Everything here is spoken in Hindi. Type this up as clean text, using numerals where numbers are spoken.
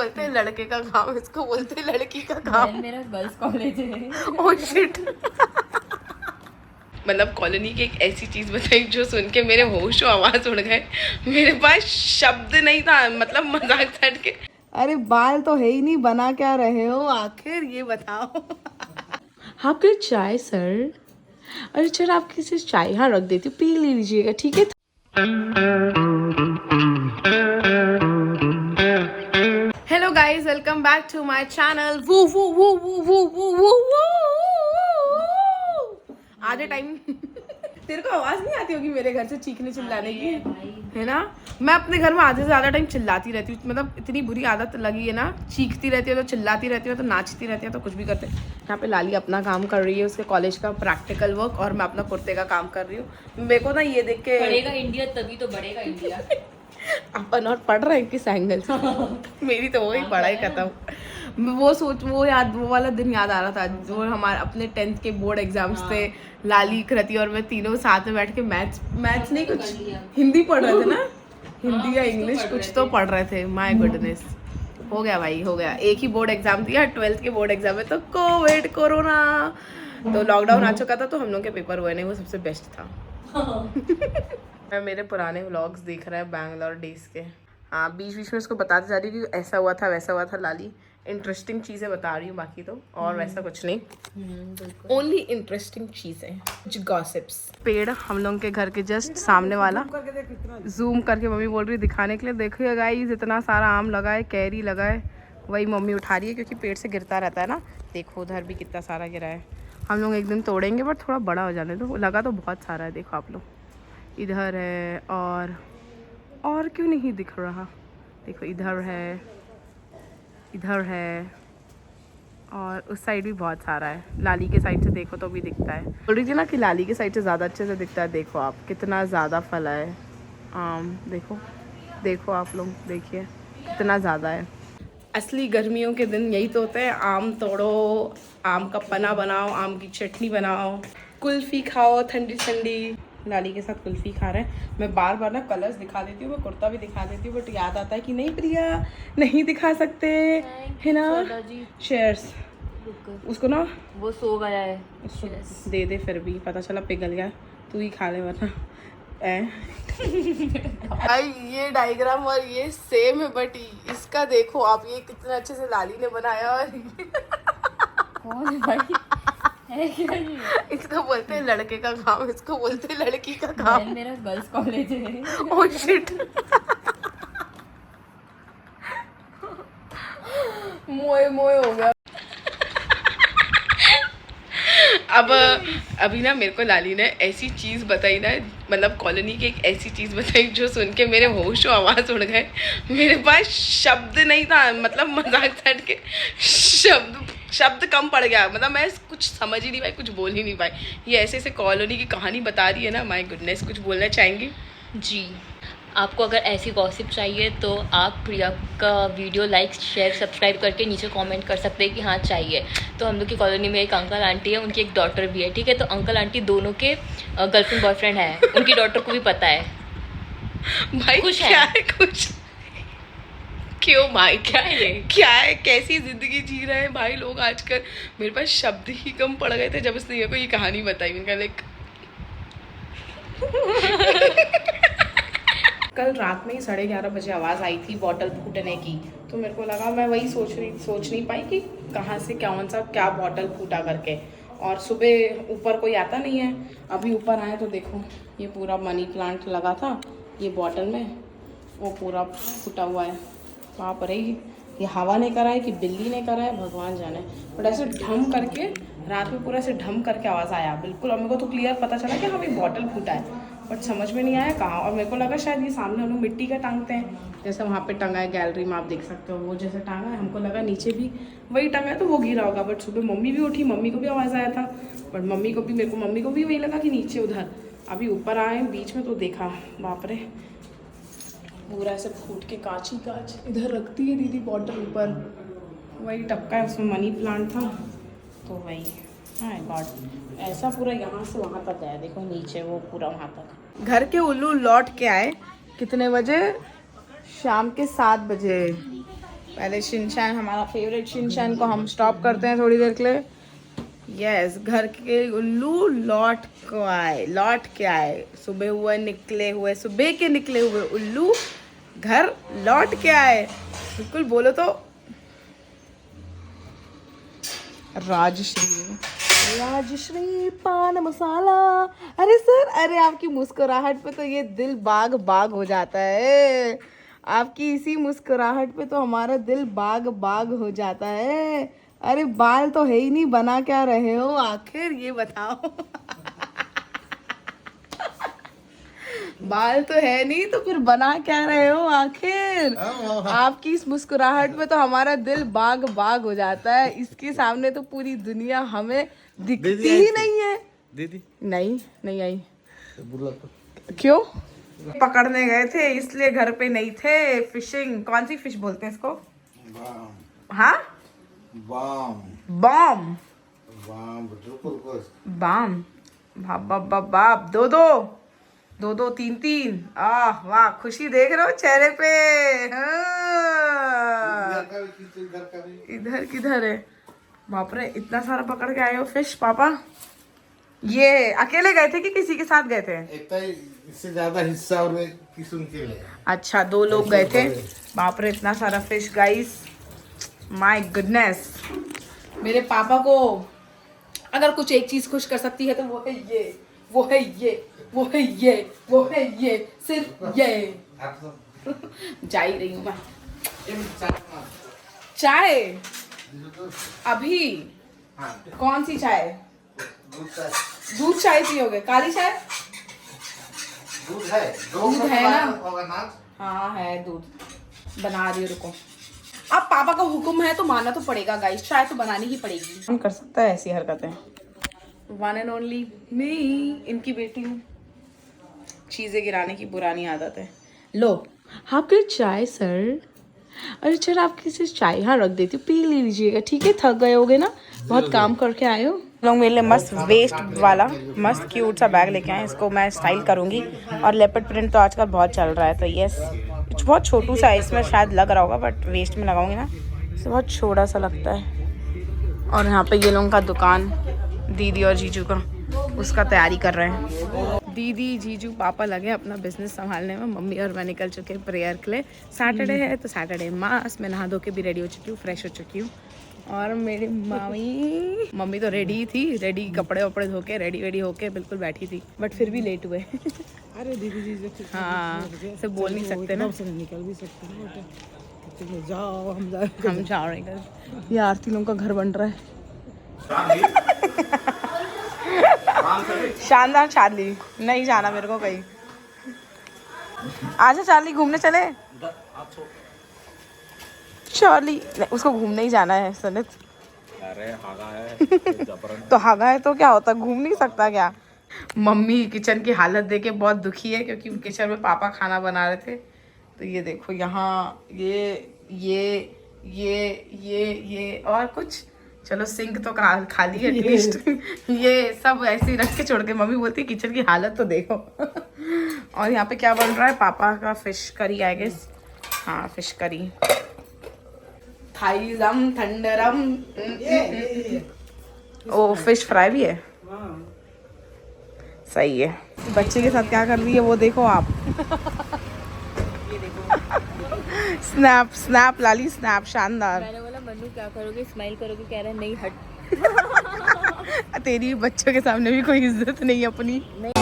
बोलते हैं लड़के का काम, इसको बोलते हैं लड़की का काम। मेरा गर्ल्स कॉलेज है। Oh shit. मतलब कॉलोनी की एक ऐसी चीज बताई जो सुन के मेरे होश आवाज उड़ गए। मेरे पास शब्द नहीं था, मतलब मजाक छट के। अरे बाल तो है ही नहीं, बना क्या रहे हो आखिर ये बताओ। आपके चाय सर? अरे चल आपकी से चाय यहाँ रख देती हूँ, पी लीजिएगा ठीक है। Hello guys, welcome back to my channel. वो आधे टाइम तेरे को आवाज नहीं आती होगी मेरे घर से चीखने चिल्लाने की, है ना? मैं अपने घर में आधे से ज्यादा टाइम चिल्लाती रहती हूँ, मतलब इतनी बुरी आदत लगी है ना। चीखती रहती है तो चिल्लाती रहती है तो नाचती रहती है तो कुछ भी करते। यहाँ पे लाली अपना काम कर रही है, उसके कॉलेज का प्रैक्टिकल वर्क, और मैं अपना कुर्ते का काम कर रही हूँ। मेरे को ना ये देख के बढ़ेगा इंडिया तभी तो बढ़ेगा इंडिया। अपन और पढ़ रहे हैं किस एंगल से? मेरी तो वही पढ़ाई खत्म। वो याद, वो वाला दिन याद आ रहा था जो हमारे अपने 10th के बोर्ड एग्जाम्स थे। लाली, कृति और मैं तीनों साथ में बैठ के मैथ्स नहीं कुछ हिंदी पढ़ रहे थे ना, हिंदी या इंग्लिश कुछ तो पढ़ रहे थे। माय गुडनेस, हो गया भाई, हो गया। एक ही बोर्ड एग्जाम दिया, 12th के बोर्ड एग्जाम में तो कोविड कोरोना तो लॉकडाउन आ चुका था, तो हम लोग के पेपर हुए नहीं, वो सबसे बेस्ट था। मैं मेरे पुराने व्लॉग्स देख रहा है बैंगलोर डेज के। हाँ, बीच बीच में उसको बताते जा रही हूँ कि ऐसा हुआ था वैसा हुआ था। लाली इंटरेस्टिंग चीज़ें बता रही हूँ, बाकी तो और वैसा कुछ नहीं, ओनली इंटरेस्टिंग चीज़ें, कुछ गॉसिप्स। पेड़ हम लोग के घर के जस्ट सामने वाला, जूम करके मम्मी बोल रही है दिखाने के लिए। देखिए गाइस, इतना सारा आम लगा है, कैरी लगा है, वही मम्मी उठा रही है क्योंकि पेड़ से गिरता रहता है ना। देखो उधर भी कितना सारा गिरा है। हम लोग एक दिन तोड़ेंगे बट थोड़ा बड़ा हो जाने दो। लगा तो बहुत सारा है, देखो आप लोग, इधर है और क्यों नहीं दिख रहा? देखो इधर है और उस साइड भी बहुत सारा है। लाली के साइड से देखो तो भी दिखता है। बोल रही थी ना कि लाली के साइड से ज़्यादा अच्छे से दिखता है। देखो आप कितना ज़्यादा फला है आम, देखो आप लोग, देखिए कितना ज़्यादा है। असली गर्मियों के दिन यही तो होते हैं, आम तोड़ो, आम का पना बनाओ, आम की चटनी बनाओ, कुल्फी खाओ ठंडी ठंडी। लाली के साथ कुल्फी खा रहे हैं। मैं बार बार ना कलर्स दिखा देती हूँ, मैं कुर्ता भी दिखा देती हूँ, बट याद आता है कि नहीं प्रिया नहीं दिखा सकते, है ना? शेयर्स उसको ना, वो सो गया है, दे दे, फिर भी पता चला पिघल गया, तू ही खा ले वरना। ये डायग्राम और ये सेम है, बट इसका देखो आप, ये कितना अच्छे से लाली ने बनाया। और कौन है भाई? है क्या ये? इसको बोलते हैं लड़के का काम, इसको बोलते हैं लड़की का काम। मेरा गर्ल्स कॉलेज है। Oh shit. मोए हो गया। अब अभी ना मेरे को लाली ने ऐसी चीज़ बताई ना, मतलब कॉलोनी की एक ऐसी चीज़ बताई जो सुन के मेरे होश आवाज़ उड़ गए। मेरे पास शब्द नहीं था, मतलब मजाक छट के शब्द कम पड़ गया, मतलब मैं कुछ समझ ही नहीं पाई, कुछ बोल ही नहीं पाई। ये ऐसे ऐसे कॉलोनी की कहानी बता रही है ना, माय गुडनेस। कुछ बोलना चाहेंगी? जी, आपको अगर ऐसी गॉसिप चाहिए तो आप प्रिया का वीडियो लाइक शेयर सब्सक्राइब करके नीचे कमेंट कर सकते हैं कि हाँ चाहिए। तो हम लोग की कॉलोनी में एक अंकल आंटी है, उनकी एक डॉटर भी है, ठीक है? तो अंकल आंटी दोनों के गर्लफ्रेंड बॉयफ्रेंड है, उनकी डॉटर को भी पता है। भाई खुश क्या है? है कुछ? क्यों भाई, क्या है कैसी जिंदगी जी रहे हैं भाई लोग आजकल। मेरे पास शब्द ही कम पड़ गए थे जब उसने मेरे को ये कहानी बताई। उनका लाइक कल रात में ही 11:30 बजे आवाज़ आई थी बॉटल फूटने की, तो मेरे को लगा, मैं वही सोच नहीं पाई कि कहाँ से क्या बॉटल फूटा करके। और सुबह ऊपर कोई आता नहीं है, अभी ऊपर आए तो देखो ये पूरा मनी प्लांट लगा था ये बॉटल में, वो पूरा फूटा हुआ है। वहाँ पर ही ये हवा ने करा है कि बिल्ली ने करा है, भगवान जाने। बट ऐसे ढम करके रात में पूरा ऐसे ढम करके आवाज़ आया बिल्कुल। और मेरे को तो क्लियर पता चला कि हाँ ये बॉटल फूटा है, बट समझ में नहीं आया कहाँ। और मेरे को लगा शायद ये सामने हम लोग मिट्टी का टांगते हैं, जैसे वहाँ पे टंगा है गैलरी में, आप देख सकते हो वो जैसे टांगा है। हमको लगा नीचे भी वही टंगा है तो वो गिरा होगा। बट सुबह मम्मी भी उठी, मम्मी को भी आवाज़ आया था, बट मम्मी को भी वही लगा कि नीचे उधर। अभी ऊपर आए बीच में तो देखा, बाप रे, पूरा ऐसे फूट के कांच इधर रखती है दीदी बॉटल ऊपर, वही टपका है, उसमें मनी प्लांट था तो वही। हाँ गॉड, ऐसा पूरा यहाँ से वहाँ तक गया, देखो नीचे वो पूरा वहाँ तक। घर के उल्लू लौट के आए कितने बजे? शाम के 7 बजे। पहले शिनचैन, हमारा फेवरेट शिनचैन को हम स्टॉप करते हैं थोड़ी देर के लिए। यस, घर के उल्लू लौट के आए। सुबह के निकले हुए उल्लू घर लौट के आए। बिल्कुल बोलो तो राजश्री पान मसाला। अरे सर, अरे आपकी मुस्कुराहट पे तो ये दिल बाग बाग हो जाता है। आपकी इसी मुस्कुराहट पे तो हमारा दिल बाग बाग हो जाता है। अरे बाल तो है ही नहीं, बना क्या रहे हो आखिर, ये बताओ। बाल तो है नहीं तो फिर बना क्या रहे हो आखिर। आपकी इस मुस्कुराहट पे तो हमारा दिल बाग बाग हो जाता है। इसके सामने तो पूरी दुनिया हमें दिखती ही नहीं है। दीदी नहीं आई। क्यों? पकड़ने गए थे इसलिए घर पे नहीं थे। फिशिंग, कौन सी फिश बोलते हैं इसको? हाँ, बॉम। बाप, दो, तीन। आह वाह, खुशी देख रहे हो चेहरे पे। हाँ। इधर किधर है? बाप रे, इतना सारा पकड़ के आए हो फिश पापा। ये अकेले गए थे कि किसी के साथ गए थे? इससे ज्यादा हिस्सा और किस्म के लिए। अच्छा, 2 लोग गए थे। बाप रे, इतना सारा फिश गाइस, माय गुडनेस। मेरे पापा को अगर कुछ एक चीज खुश कर सकती है तो वो है ये, सिर्फ ये। जा ही रही हूँ मैं। चाय अभी? कौन सी चाय? दूध चाय पियोगे? काली चाय? दूध है ना? हाँ है, दूध बना रही हूँ, रुको। अब पापा का हुक्म है तो मानना तो पड़ेगा गाइस, चाय तो बनानी ही पड़ेगी। कौन कर सकता है ऐसी हरकतें? वन एंड ओनली मी, इनकी बेटी हूँ। चीजें गिराने की पुरानी आदत है। लो आपके लिए चाय सर। अरे चल, आपकी सिर्फ चाय यहाँ रख देती हूँ, पी लीजिएगा, ठीक है? थक गए होगे ना, बहुत काम करके आए हो। लोग मेरे लिए मस्त वेस्ट वाला मस्त क्यूट सा बैग लेके आए। इसको मैं स्टाइल करूँगी। और लेपर्ड प्रिंट तो आजकल बहुत चल रहा है, तो यस, बहुत छोटू सा है, इसमें शायद लग रहा होगा, बट वेस्ट में लगाऊंगी ना, इससे बहुत छोटा सा लगता है। और यहाँ पे ये लोगों का दुकान, दीदी और जीजू का, उसका तैयारी कर रहे हैं। दीदी जीजू पापा लगे अपना बिजनेस संभालने में। मम्मी और मैं निकल चुके हैं प्रेयर के लिए। सैटरडे है तो सैटरडे मास। मैं नहा धो के भी रेडी हो चुकी हूँ, फ्रेश हो चुकी हूँ। और मेरी मम्मी तो रेडी थी, रेडी कपड़े वपड़े धो के रेडी होके बिल्कुल बैठी थी, बट फिर भी लेट हुए। अरे दीदी जी, हाँ, सब बोल नहीं सकते ना, निकल भी सकते ना। जाओ, हम जा रहे हैं। ये आरती लोगों का घर बन रहा है। शानदार। चार्ली नहीं जाना मेरे को कहीं। आजा चार्ली, घूमने चले। चार्ली उसको घूमने ही जाना है सनित। अरे हागा है तो हागा है तो क्या होता, घूम नहीं सकता क्या? मम्मी किचन की हालत देख के बहुत दुखी है, क्योंकि किचन में पापा खाना बना रहे थे। तो ये देखो, यहाँ ये और कुछ, चलो सिंक तो खाली है एटलीस्ट। ये सब ऐसे ही रख के छोड़ के मम्मी बोलती किचन की हालत तो देखो। और यहाँ पे क्या बन रहा है? पापा का फिश करी आई गेस। हाँ, फिश करी, थाईलम थंडरम। ओ, फिश फ्राई भी है, सही है। बच्चे के साथ क्या कर रही है वो देखो आप। ये देखो, स्नैप लाली, स्नैप शानदार। मैंने बोला मन्नू क्या करोगे, स्माइल करोगे, कह रहा है नहीं हट। तेरी बच्चों के सामने भी कोई इज्जत नहीं अपनी। नहीं